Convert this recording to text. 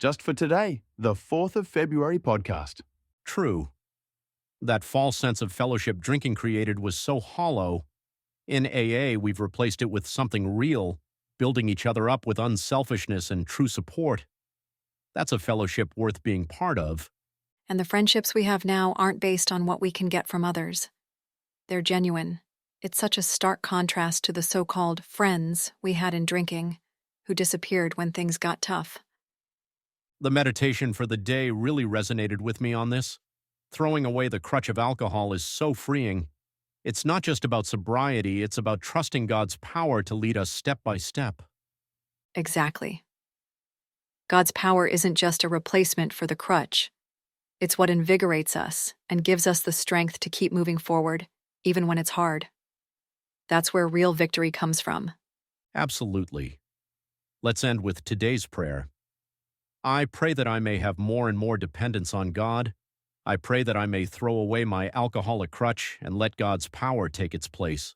Just for today, the 4th of February podcast. True. That false sense of fellowship drinking created was so hollow. In AA, we've replaced it with something real, building each other up with unselfishness and true support. That's a fellowship worth being part of. And the friendships we have now aren't based on what we can get from others. They're genuine. It's such a stark contrast to the so-called friends we had in drinking, who disappeared when things got tough. The meditation for the day really resonated with me on this. Throwing away the crutch of alcohol is so freeing. It's not just about sobriety, it's about trusting God's power to lead us step by step. Exactly. God's power isn't just a replacement for the crutch. It's what invigorates us and gives us the strength to keep moving forward, even when it's hard. That's where real victory comes from. Absolutely. Let's end with today's prayer. I pray that I may have more and more dependence on God. I pray that I may throw away my alcoholic crutch and let God's power take its place.